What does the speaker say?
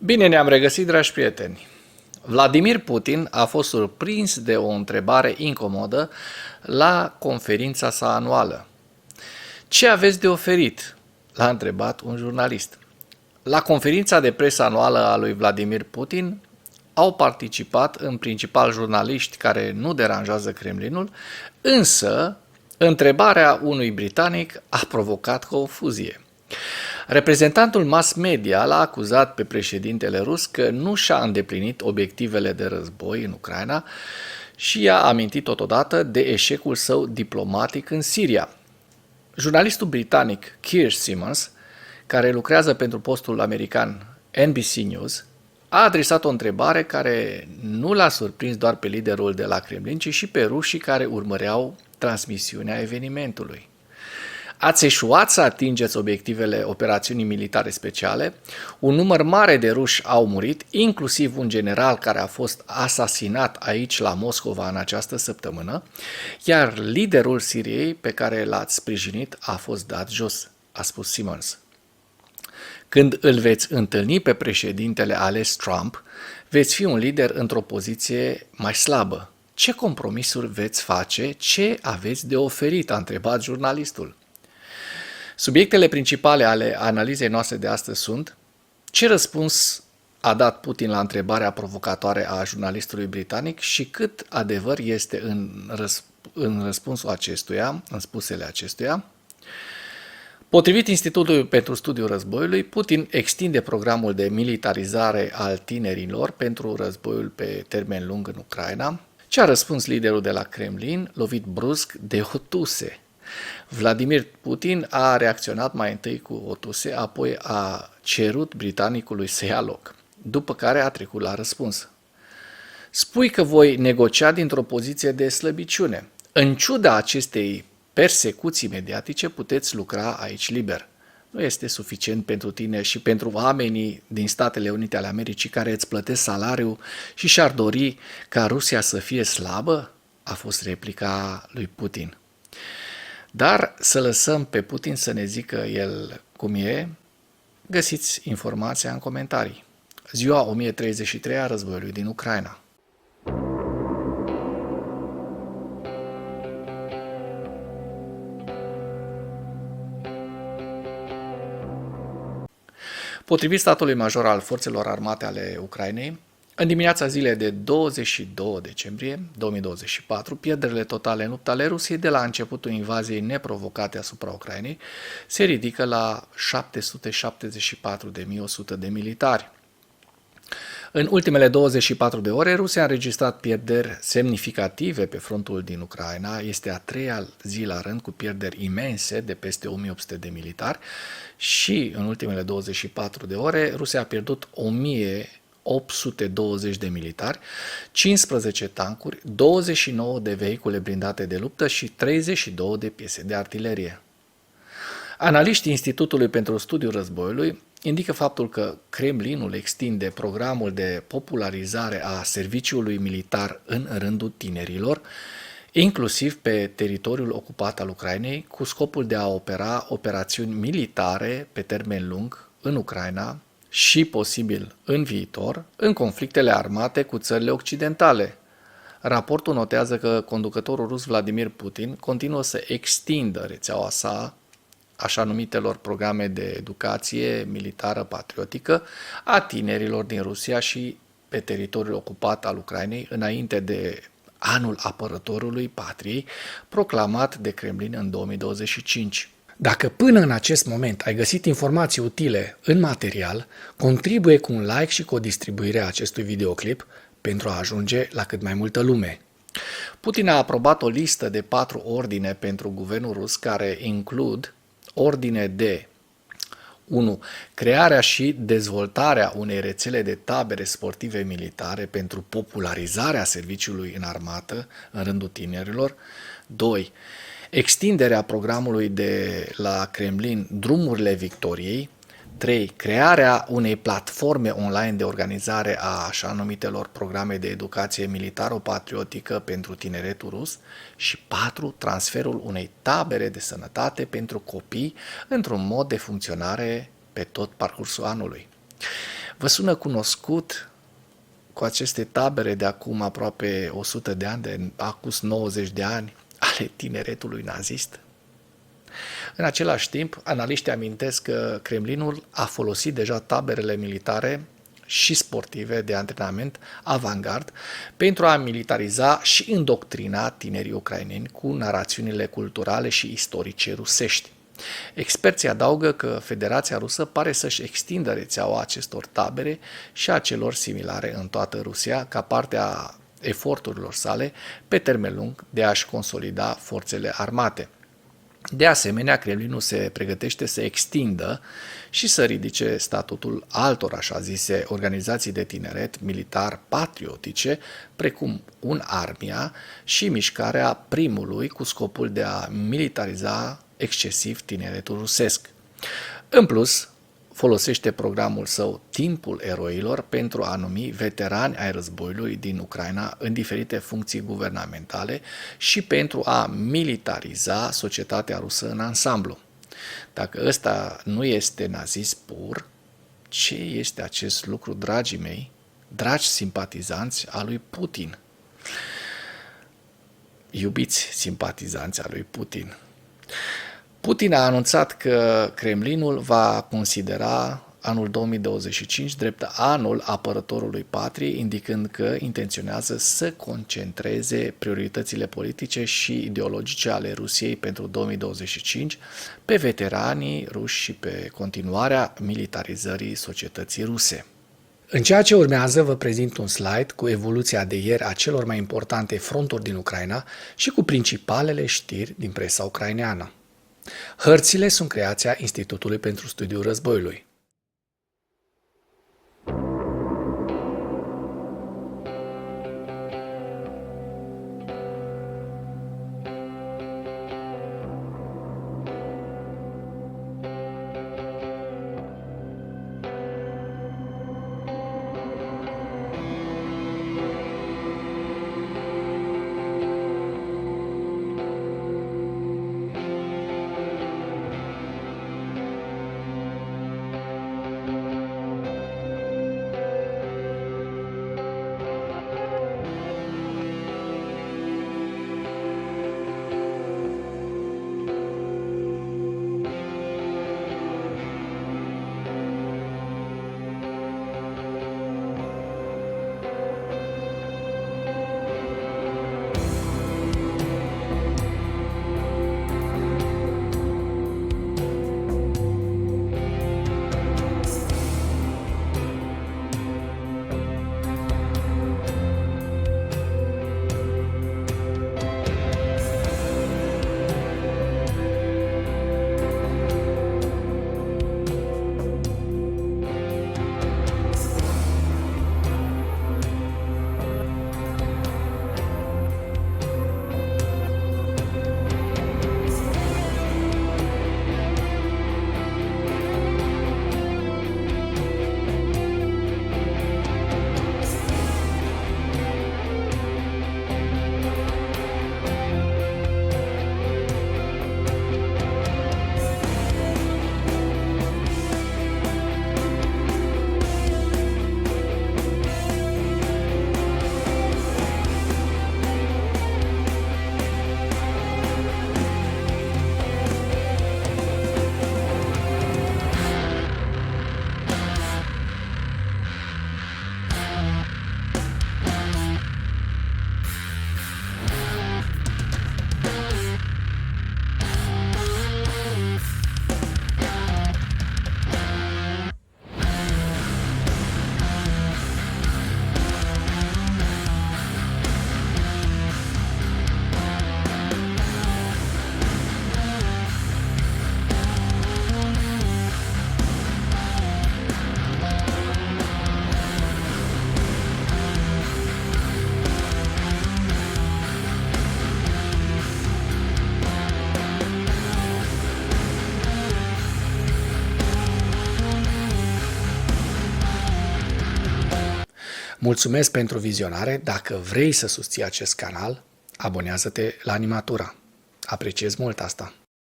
Bine ne-am regăsit, dragi prieteni! Vladimir Putin a fost surprins de o întrebare incomodă la conferința sa anuală. Ce aveți de oferit? L-a întrebat un jurnalist. La conferința de presă anuală a lui Vladimir Putin au participat în principal jurnaliști care nu deranjează Kremlinul, însă întrebarea unui britanic a provocat confuzie. Reprezentantul mass media l-a acuzat pe președintele rus că nu și-a îndeplinit obiectivele de război în Ucraina și i-a amintit totodată de eșecul său diplomatic în Siria. Jurnalistul britanic Keir Simmons, care lucrează pentru postul american NBC News, a adresat o întrebare care nu l-a surprins doar pe liderul de la Kremlin, ci și pe rușii care urmăreau transmisiunea evenimentului. Ați eșuat să atingeți obiectivele operațiunii militare speciale, un număr mare de ruși au murit, inclusiv un general care a fost asasinat aici la Moscova în această săptămână, iar liderul Siriei pe care l-ați sprijinit a fost dat jos, a spus Simmons. Când îl veți întâlni pe președintele ales Trump, veți fi un lider într-o poziție mai slabă. Ce compromisuri veți face? Ce aveți de oferit? A întrebat jurnalistul. Subiectele principale ale analizei noastre de astăzi sunt: ce răspuns a dat Putin la întrebarea provocatoare a jurnalistului britanic și cât adevăr este în răspunsul acestuia, în spusele acestuia. Potrivit Institutului pentru Studiul Războiului, Putin extinde programul de militarizare al tinerilor pentru războiul pe termen lung în Ucraina. Ce a răspuns liderul de la Kremlin, lovit brusc de o tuse? Vladimir Putin a reacționat mai întâi cu o tuse, apoi a cerut britanicului să ia loc, după care a trecut la răspuns. Spui că voi negocia dintr-o poziție de slăbiciune. În ciuda acestei persecuții mediatice, puteți lucra aici liber. Nu este suficient pentru tine și pentru oamenii din Statele Unite ale Americii care îți plătesc salariul și și-ar dori ca Rusia să fie slabă? A fost replica lui Putin. Dar să lăsăm pe Putin să ne zică el cum e, găsiți informația în comentarii. Ziua 1033 a războiului din Ucraina. Potrivit statului major al Forțelor Armate ale Ucrainei, în dimineața zilei de 22 decembrie 2024, pierderile totale în lupta ale Rusiei de la începutul invaziei neprovocate asupra Ucrainei se ridică la 774.100 de militari. În ultimele 24 de ore, Rusia a înregistrat pierderi semnificative pe frontul din Ucraina. Este a treia zi la rând cu pierderi imense de peste 1800 de militari și în ultimele 24 de ore Rusia a pierdut 1820 de militari, 15 tancuri, 29 de vehicule blindate de luptă și 32 de piese de artilerie. Analiștii Institutului pentru Studiul Războiului indică faptul că Kremlinul extinde programul de popularizare a serviciului militar în rândul tinerilor, inclusiv pe teritoriul ocupat al Ucrainei, cu scopul de a opera operațiuni militare pe termen lung în Ucraina și, posibil, în viitor, în conflictele armate cu țările occidentale. Raportul notează că conducătorul rus Vladimir Putin continuă să extindă rețeaua sa așa numitelor programe de educație militară patriotică a tinerilor din Rusia și pe teritoriul ocupat al Ucrainei înainte de anul apărătorului patriei proclamat de Kremlin în 2025. Dacă până în acest moment ai găsit informații utile în material, contribuie cu un like și cu o distribuire a acestui videoclip pentru a ajunge la cât mai multă lume. Putin a aprobat o listă de 4 ordine pentru guvernul rus care includ ordine de 1. Crearea și dezvoltarea unei rețele de tabere sportive militare pentru popularizarea serviciului în armată în rândul tinerilor. 2. Extinderea programului de la Kremlin Drumurile Victoriei. 3. Crearea unei platforme online de organizare a așa numitelor programe de educație militaro-patriotică pentru tineretul rus. Și 4. Transferul unei tabere de sănătate pentru copii într-un mod de funcționare pe tot parcursul anului. Vă sună cunoscut cu aceste tabere de acum aproape 100 de ani, de acus 90 de ani, ale tineretului nazist? În același timp, analiștii amintesc că Kremlinul a folosit deja taberele militare și sportive de antrenament avantgard pentru a militariza și îndoctrina tinerii ucraineni cu narațiunile culturale și istorice rusești. Experții adaugă că Federația Rusă pare să-și extindă rețeaua acestor tabere și a celor similare în toată Rusia ca parte a eforturilor sale pe termen lung de a-și consolida forțele armate. De asemenea, Kremlinul se pregătește să extindă și să ridice statutul altor așa zise organizații de tineret militar patriotice, precum un Armia și mișcarea Primului, cu scopul de a militariza excesiv tineretul rusesc. În plus, folosește programul său Timpul Eroilor pentru a numi veterani ai războiului din Ucraina în diferite funcții guvernamentale și pentru a militariza societatea rusă în ansamblu. Dacă ăsta nu este nazism pur, ce este acest lucru, dragii mei, dragi simpatizanți al lui Putin? Iubiți simpatizanți al lui Putin. Putin a anunțat că Kremlinul va considera anul 2025 drept anul apărătorului patriei, indicând că intenționează să concentreze prioritățile politice și ideologice ale Rusiei pentru 2025 pe veteranii ruși și pe continuarea militarizării societății ruse. În ceea ce urmează, vă prezint un slide cu evoluția de ieri a celor mai importante fronturi din Ucraina și cu principalele știri din presa ucraineană. Hărțile sunt creația Institutului pentru Studiul Războiului. Mulțumesc pentru vizionare. Dacă vrei să susții acest canal, abonează-te la Animatura. Apreciez mult asta.